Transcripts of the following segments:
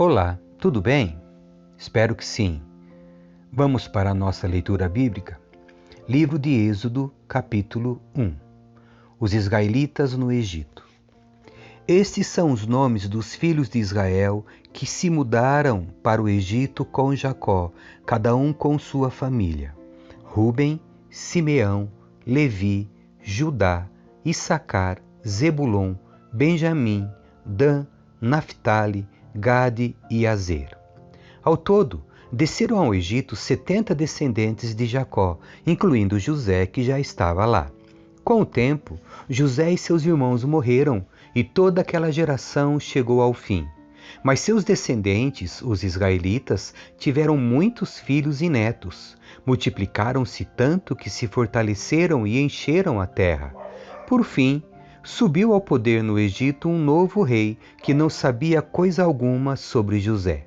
Olá, tudo bem? Espero que sim. Vamos para a nossa leitura bíblica? Livro de Êxodo, capítulo 1. Os israelitas no Egito. Estes são os nomes dos filhos de Israel que se mudaram para o Egito com Jacó, cada um com sua família: Ruben, Simeão, Levi, Judá, Issacar, Zebulon, Benjamim, Dan, Naftali, Gade e Azer. Ao todo, desceram ao Egito 70 descendentes de Jacó, incluindo José, que já estava lá. Com o tempo, José e seus irmãos morreram e toda aquela geração chegou ao fim. Mas seus descendentes, os israelitas, tiveram muitos filhos e netos. Multiplicaram-se tanto que se fortaleceram e encheram a terra. Por fim, subiu ao poder no Egito um novo rei que não sabia coisa alguma sobre José.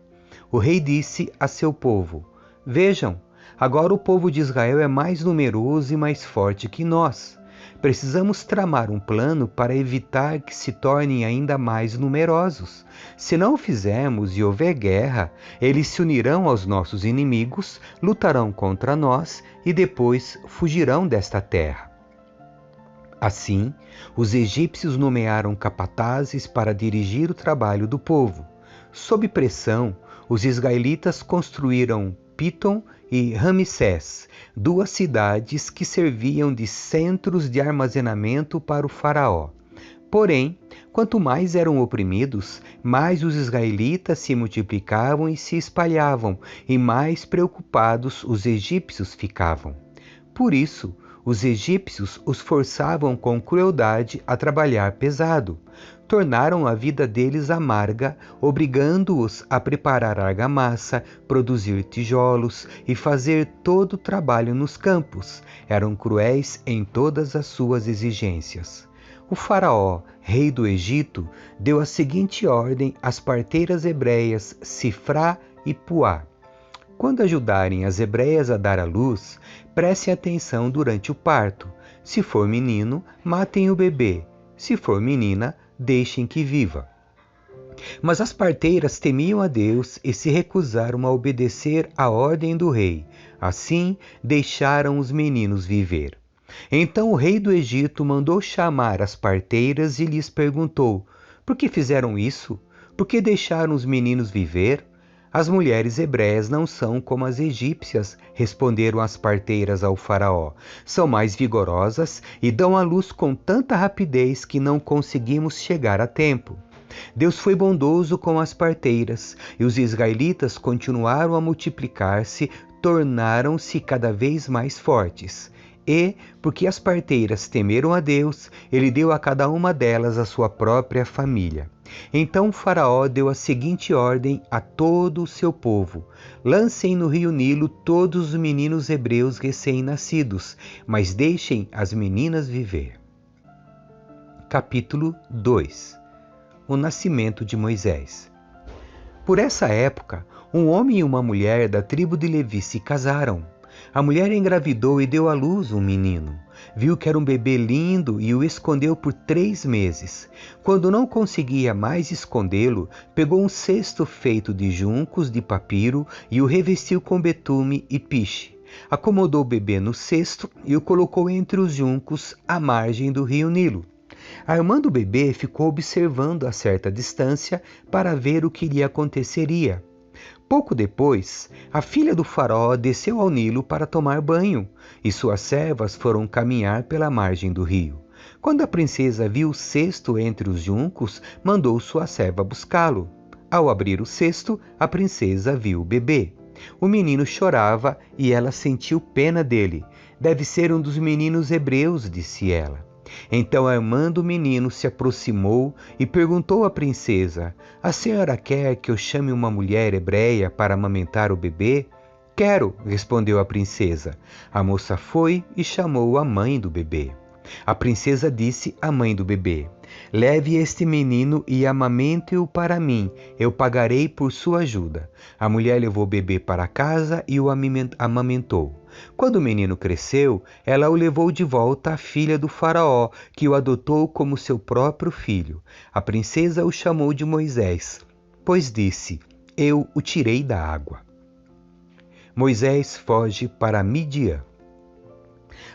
O rei disse a seu povo: Vejam, agora o povo de Israel é mais numeroso e mais forte que nós. Precisamos tramar um plano para evitar que se tornem ainda mais numerosos. Se não o fizermos e houver guerra, eles se unirão aos nossos inimigos, lutarão contra nós e depois fugirão desta terra. Assim, os egípcios nomearam capatazes para dirigir o trabalho do povo. Sob pressão, os israelitas construíram Pitom e Ramsés, duas cidades que serviam de centros de armazenamento para o faraó. Porém, quanto mais eram oprimidos, mais os israelitas se multiplicavam e se espalhavam, e mais preocupados os egípcios ficavam. Por isso, os egípcios os forçavam com crueldade a trabalhar pesado. Tornaram a vida deles amarga, obrigando-os a preparar argamassa, produzir tijolos e fazer todo o trabalho nos campos. Eram cruéis em todas as suas exigências. O faraó, rei do Egito, deu a seguinte ordem às parteiras hebreias Sifrá e Puá: quando ajudarem as hebreias a dar à luz, prestem atenção durante o parto. Se for menino, matem o bebê. Se for menina, deixem que viva. Mas as parteiras temiam a Deus e se recusaram a obedecer à ordem do rei. Assim, deixaram os meninos viver. Então o rei do Egito mandou chamar as parteiras e lhes perguntou: por que fizeram isso? Por que deixaram os meninos viver? As mulheres hebreias não são como as egípcias, responderam as parteiras ao faraó. São mais vigorosas e dão à luz com tanta rapidez que não conseguimos chegar a tempo. Deus foi bondoso com as parteiras, e os israelitas continuaram a multiplicar-se, tornaram-se cada vez mais fortes. E, porque as parteiras temeram a Deus, ele deu a cada uma delas a sua própria família. Então o faraó deu a seguinte ordem a todo o seu povo: lancem no rio Nilo todos os meninos hebreus recém-nascidos, mas deixem as meninas viver. Capítulo 2. O nascimento de Moisés. Por essa época, um homem e uma mulher da tribo de Levi se casaram. A mulher engravidou e deu à luz um menino. Viu que era um bebê lindo e o escondeu por 3 meses. Quando não conseguia mais escondê-lo, pegou um cesto feito de juncos de papiro e o revestiu com betume e piche. Acomodou o bebê no cesto e o colocou entre os juncos à margem do rio Nilo. A irmã do bebê ficou observando a certa distância para ver o que lhe aconteceria. Pouco depois, a filha do faraó desceu ao Nilo para tomar banho, e suas servas foram caminhar pela margem do rio. Quando a princesa viu o cesto entre os juncos, mandou sua serva buscá-lo. Ao abrir o cesto, a princesa viu o bebê. O menino chorava e ela sentiu pena dele. Deve ser um dos meninos hebreus, disse ela. Então a irmã do menino se aproximou e perguntou à princesa: a senhora quer que eu chame uma mulher hebreia para amamentar o bebê? Quero, respondeu a princesa. A moça foi e chamou a mãe do bebê. A princesa disse à mãe do bebê: leve este menino e amamente-o para mim, eu pagarei por sua ajuda. A mulher levou o bebê para casa e o amamentou. Quando o menino cresceu, ela o levou de volta à filha do faraó, que o adotou como seu próprio filho. A princesa o chamou de Moisés, pois disse: eu o tirei da água. Moisés foge para Midian.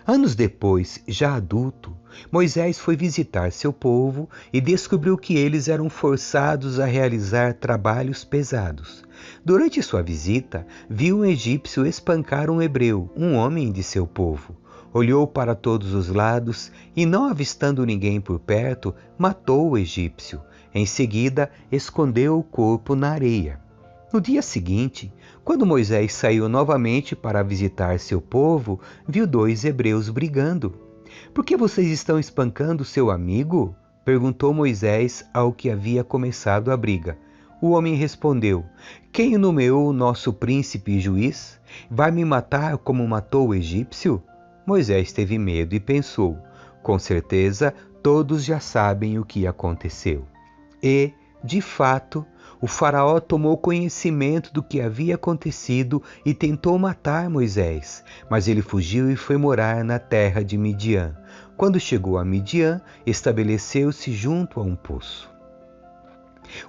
Anos depois, já adulto, Moisés foi visitar seu povo e descobriu que eles eram forçados a realizar trabalhos pesados. Durante sua visita, viu um egípcio espancar um hebreu, um homem de seu povo. Olhou para todos os lados e, não avistando ninguém por perto, matou o egípcio. Em seguida, escondeu o corpo na areia. No dia seguinte, quando Moisés saiu novamente para visitar seu povo, viu 2 hebreus brigando. "Por que vocês estão espancando seu amigo?" perguntou Moisés ao que havia começado a briga. O homem respondeu: "Quem nomeou o nosso príncipe e juiz? Vai me matar como matou o egípcio?" Moisés teve medo e pensou: "Com certeza, todos já sabem o que aconteceu." E, de fato, o faraó tomou conhecimento do que havia acontecido e tentou matar Moisés, mas ele fugiu e foi morar na terra de Midian. Quando chegou a Midian, estabeleceu-se junto a um poço.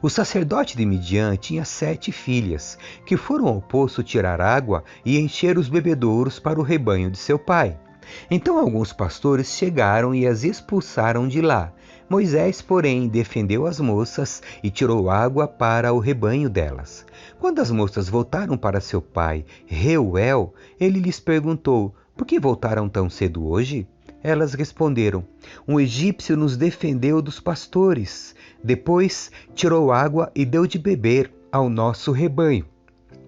O sacerdote de Midian tinha 7 filhas, que foram ao poço tirar água e encher os bebedouros para o rebanho de seu pai. Então alguns pastores chegaram e as expulsaram de lá. Moisés, porém, defendeu as moças e tirou água para o rebanho delas. Quando as moças voltaram para seu pai, Reuel, ele lhes perguntou: "Por que voltaram tão cedo hoje?" Elas responderam: "Um egípcio nos defendeu dos pastores. Depois tirou água e deu de beber ao nosso rebanho."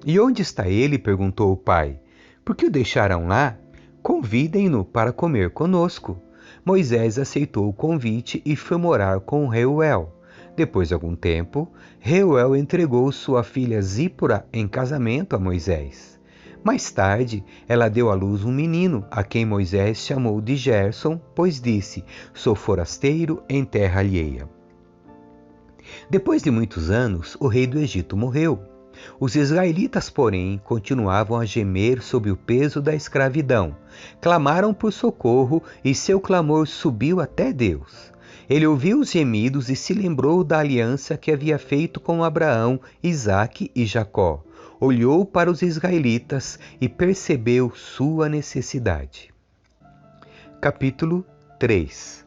"E onde está ele?" perguntou o pai. "Por que o deixaram lá? Convidem-no para comer conosco." Moisés aceitou o convite e foi morar com Reuel. Depois de algum tempo, Reuel entregou sua filha Zípora em casamento a Moisés. Mais tarde, ela deu à luz um menino, a quem Moisés chamou de Gerson, pois disse: "Sou forasteiro em terra alheia." Depois de muitos anos, o rei do Egito morreu. Os israelitas, porém, continuavam a gemer sob o peso da escravidão. Clamaram por socorro e seu clamor subiu até Deus. Ele ouviu os gemidos e se lembrou da aliança que havia feito com Abraão, Isaque e Jacó. Olhou para os israelitas e percebeu sua necessidade. Capítulo 3.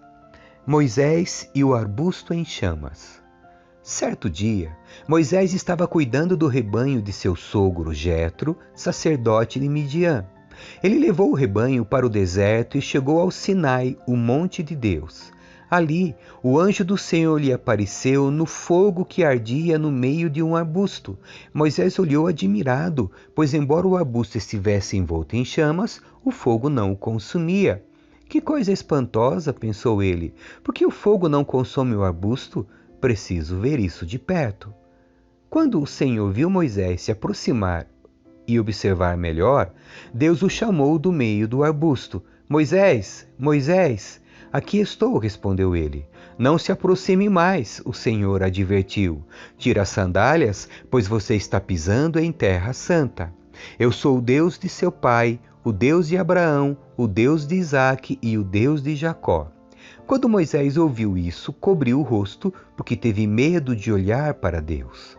Moisés e o arbusto em chamas. Certo dia, Moisés estava cuidando do rebanho de seu sogro Jetro, sacerdote de Midian. Ele levou o rebanho para o deserto e chegou ao Sinai, o monte de Deus. Ali, o anjo do Senhor lhe apareceu no fogo que ardia no meio de um arbusto. Moisés olhou admirado, pois embora o arbusto estivesse envolto em chamas, o fogo não o consumia. "Que coisa espantosa", pensou ele, "por que o fogo não consome o arbusto? Preciso ver isso de perto." Quando o Senhor viu Moisés se aproximar e observar melhor, Deus o chamou do meio do arbusto. "Moisés, Moisés!" "Aqui estou", respondeu ele. "Não se aproxime mais", o Senhor advertiu. "Tira as sandálias, pois você está pisando em terra santa. Eu sou o Deus de seu pai, o Deus de Abraão, o Deus de Isaque e o Deus de Jacó." Quando Moisés ouviu isso, cobriu o rosto, porque teve medo de olhar para Deus.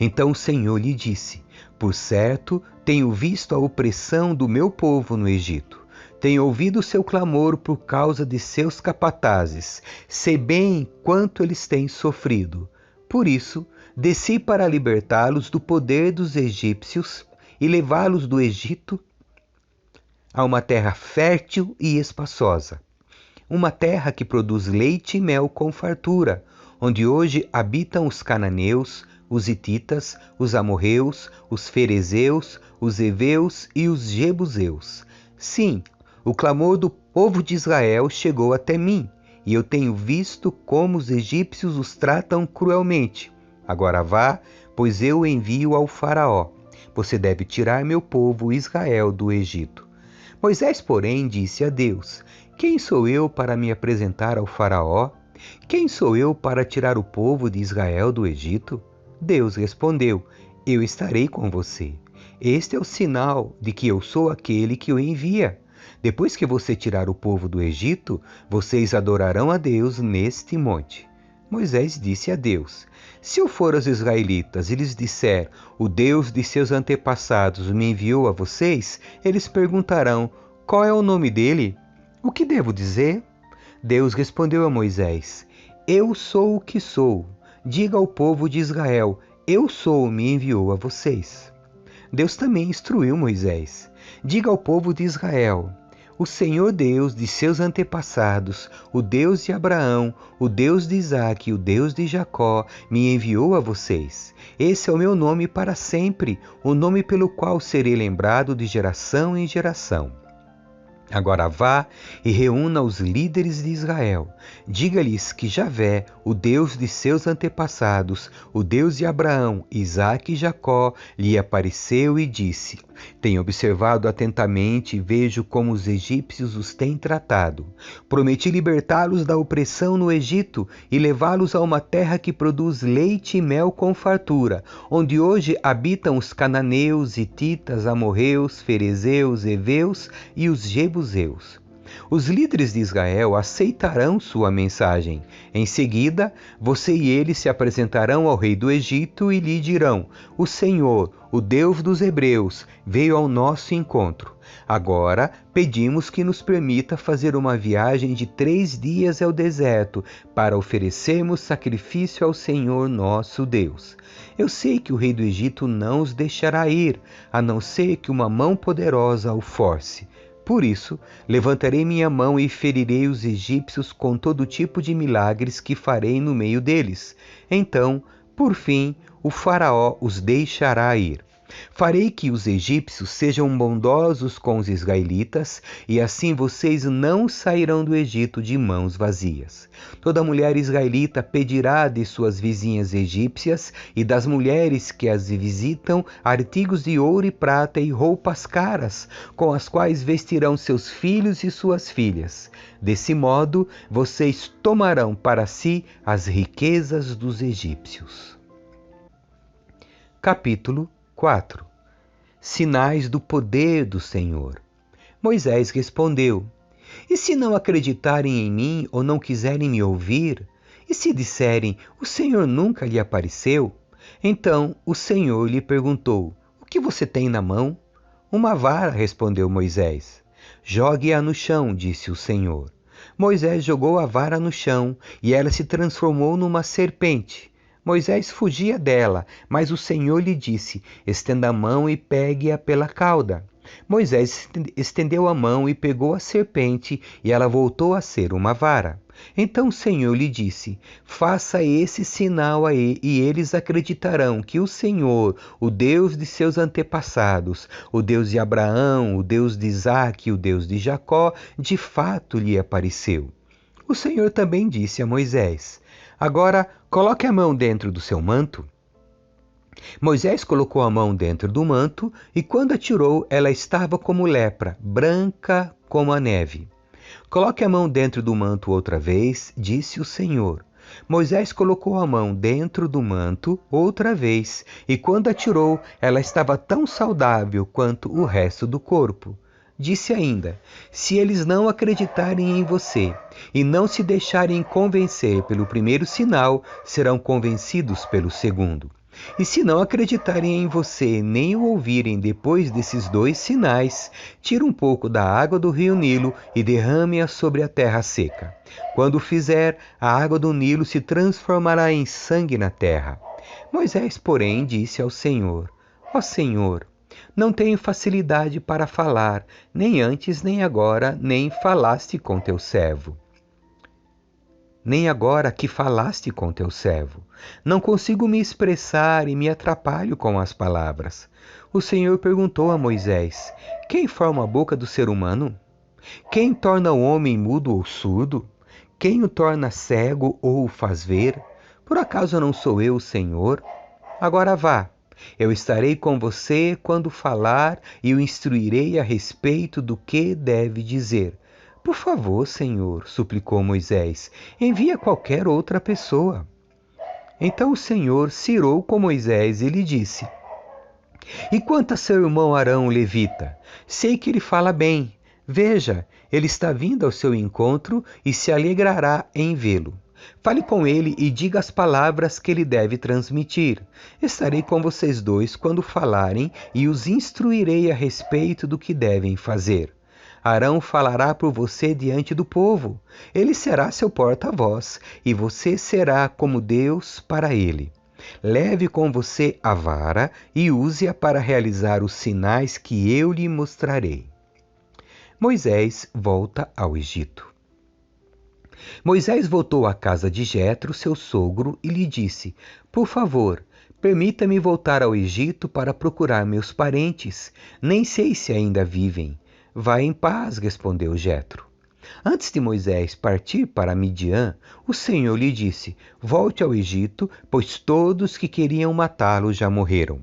Então o Senhor lhe disse: "Por certo, tenho visto a opressão do meu povo no Egito. Tenho ouvido seu clamor por causa de seus capatazes. Sei bem quanto eles têm sofrido. Por isso, desci para libertá-los do poder dos egípcios e levá-los do Egito a uma terra fértil e espaçosa. Uma terra que produz leite e mel com fartura, onde hoje habitam os cananeus, os hititas, os amorreus, os ferezeus, os heveus e os jebuseus. Sim, o clamor do povo de Israel chegou até mim, e eu tenho visto como os egípcios os tratam cruelmente. Agora vá, pois eu o envio ao faraó. Você deve tirar meu povo Israel do Egito." Moisés, porém, disse a Deus: "Quem sou eu para me apresentar ao faraó? Quem sou eu para tirar o povo de Israel do Egito?" Deus respondeu: "Eu estarei com você. Este é o sinal de que eu sou aquele que o envia. Depois que você tirar o povo do Egito, vocês adorarão a Deus neste monte." Moisés disse a Deus: se eu for aos israelitas e lhes disser, o Deus de seus antepassados me enviou a vocês, eles perguntarão, qual é o nome dele? O que devo dizer? Deus respondeu a Moisés: eu sou o que sou. Diga ao povo de Israel, eu sou, me enviou a vocês. Deus também instruiu Moisés: diga ao povo de Israel, o Senhor Deus de seus antepassados, o Deus de Abraão, o Deus de Isaque, o Deus de Jacó, me enviou a vocês. Esse é o meu nome para sempre, o nome pelo qual serei lembrado de geração em geração. Agora vá e reúna os líderes de Israel. Diga-lhes que Javé, o Deus de seus antepassados, o Deus de Abraão, Isaque e Jacó, lhe apareceu e disse: tenho observado atentamente e vejo como os egípcios os têm tratado. Prometi libertá-los da opressão no Egito e levá-los a uma terra que produz leite e mel com fartura, onde hoje habitam os cananeus, hititas, amorreus, ferezeus, heveus e os jebuseus. Os líderes de Israel aceitarão sua mensagem. Em seguida, você e eles se apresentarão ao rei do Egito e lhe dirão: o Senhor, o Deus dos hebreus, veio ao nosso encontro. Agora, pedimos que nos permita fazer uma viagem de 3 dias ao deserto para oferecermos sacrifício ao Senhor nosso Deus. Eu sei que o rei do Egito não os deixará ir, a não ser que uma mão poderosa o force. Por isso, levantarei minha mão e ferirei os egípcios com todo tipo de milagres que farei no meio deles. Então, por fim, o faraó os deixará ir. Farei que os egípcios sejam bondosos com os israelitas, e assim vocês não sairão do Egito de mãos vazias. Toda mulher israelita pedirá de suas vizinhas egípcias e das mulheres que as visitam artigos de ouro e prata e roupas caras, com as quais vestirão seus filhos e suas filhas. Desse modo, vocês tomarão para si as riquezas dos egípcios. Capítulo 4. Sinais do poder do Senhor. Moisés respondeu: e se não acreditarem em mim ou não quiserem me ouvir? E se disserem, o Senhor nunca lhe apareceu? Então o Senhor lhe perguntou: o que você tem na mão? Uma vara, respondeu Moisés. Jogue-a no chão, disse o Senhor. Moisés jogou a vara no chão e ela se transformou numa serpente. Moisés fugia dela, mas o Senhor lhe disse: estenda a mão e pegue-a pela cauda. Moisés estendeu a mão e pegou a serpente, e ela voltou a ser uma vara. Então o Senhor lhe disse: faça esse sinal aí, e eles acreditarão que o Senhor, o Deus de seus antepassados, o Deus de Abraão, o Deus de Isaque e o Deus de Jacó, de fato lhe apareceu. O Senhor também disse a Moisés: agora coloque a mão dentro do seu manto. Moisés colocou a mão dentro do manto e quando a tirou, ela estava como lepra, branca como a neve. Coloque a mão dentro do manto outra vez, disse o Senhor. Moisés colocou a mão dentro do manto outra vez e quando a tirou, ela estava tão saudável quanto o resto do corpo. Disse ainda: se eles não acreditarem em você e não se deixarem convencer pelo primeiro sinal, serão convencidos pelo segundo. E se não acreditarem em você nem o ouvirem depois desses 2 sinais, tire um pouco da água do rio Nilo e derrame-a sobre a terra seca. Quando o fizer, a água do Nilo se transformará em sangue na terra. Moisés, porém, disse ao Senhor: ó Senhor, não tenho facilidade para falar, nem antes nem agora, nem falaste com teu servo. Nem agora que falaste com teu servo. Não consigo me expressar e me atrapalho com as palavras. O Senhor perguntou a Moisés: quem forma a boca do ser humano? Quem torna o homem mudo ou surdo? Quem o torna cego ou o faz ver? Por acaso não sou eu o Senhor? Agora vá. Eu estarei com você quando falar e o instruirei a respeito do que deve dizer. Por favor, Senhor, suplicou Moisés, envia qualquer outra pessoa. Então o Senhor cirou com Moisés e lhe disse: e quanto a seu irmão Arão, levita? Sei que ele fala bem. Veja, ele está vindo ao seu encontro e se alegrará em vê-lo. Fale com ele e diga as palavras que ele deve transmitir. Estarei com vocês dois quando falarem e os instruirei a respeito do que devem fazer. Arão falará por você diante do povo. Ele será seu porta-voz e você será como Deus para ele. Leve com você a vara e use-a para realizar os sinais que eu lhe mostrarei. Moisés volta ao Egito. Moisés voltou à casa de Jetro, seu sogro, e lhe disse: Por favor, permita-me voltar ao Egito para procurar meus parentes. Nem sei se ainda vivem. Vá em paz, respondeu Jetro. Antes de Moisés partir para Midian, o Senhor lhe disse: Volte ao Egito, pois todos que queriam matá-lo já morreram.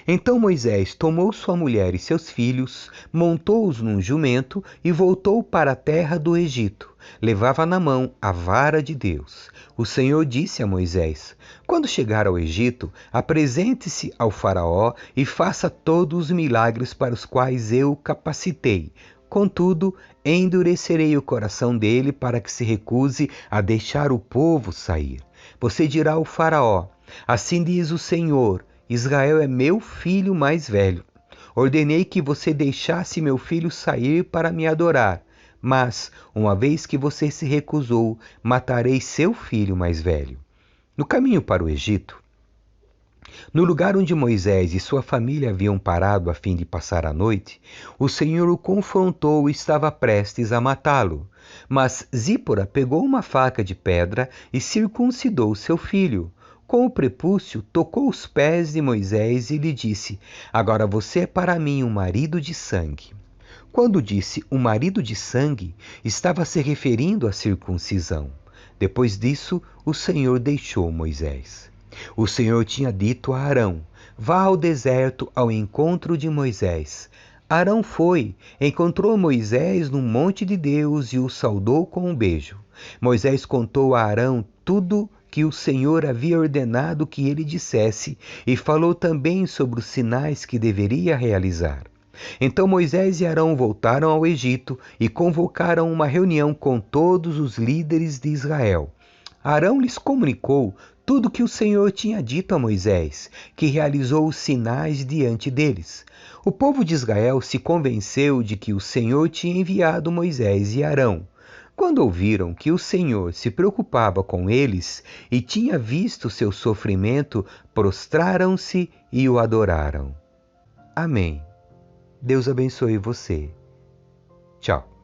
Então Moisés tomou sua mulher e seus filhos, montou-os num jumento e voltou para a terra do Egito. Levava na mão a vara de Deus. O Senhor disse a Moisés: Quando chegar ao Egito, apresente-se ao faraó e faça todos os milagres para os quais eu o capacitei. Contudo, endurecerei o coração dele para que se recuse a deixar o povo sair. Você dirá ao faraó: Assim diz o Senhor, Israel é meu filho mais velho. Ordenei que você deixasse meu filho sair para me adorar. Mas, uma vez que você se recusou, matarei seu filho mais velho. No caminho para o Egito, no lugar onde Moisés e sua família haviam parado a fim de passar a noite, o Senhor o confrontou e estava prestes a matá-lo. Mas Zípora pegou uma faca de pedra e circuncidou seu filho. Com o prepúcio, tocou os pés de Moisés e lhe disse: Agora você é para mim um marido de sangue. Quando disse um marido de sangue, estava se referindo à circuncisão. Depois disso, o Senhor deixou Moisés. O Senhor tinha dito a Arão: Vá ao deserto ao encontro de Moisés. Arão foi, encontrou Moisés no monte de Deus e o saudou com um beijo. Moisés contou a Arão tudo que o Senhor havia ordenado que ele dissesse e falou também sobre os sinais que deveria realizar. Então Moisés e Arão voltaram ao Egito e convocaram uma reunião com todos os líderes de Israel. Arão lhes comunicou tudo que o Senhor tinha dito a Moisés, que realizou os sinais diante deles. O povo de Israel se convenceu de que o Senhor tinha enviado Moisés e Arão. Quando ouviram que o Senhor se preocupava com eles e tinha visto seu sofrimento, prostraram-se e o adoraram. Amém. Deus abençoe você. Tchau.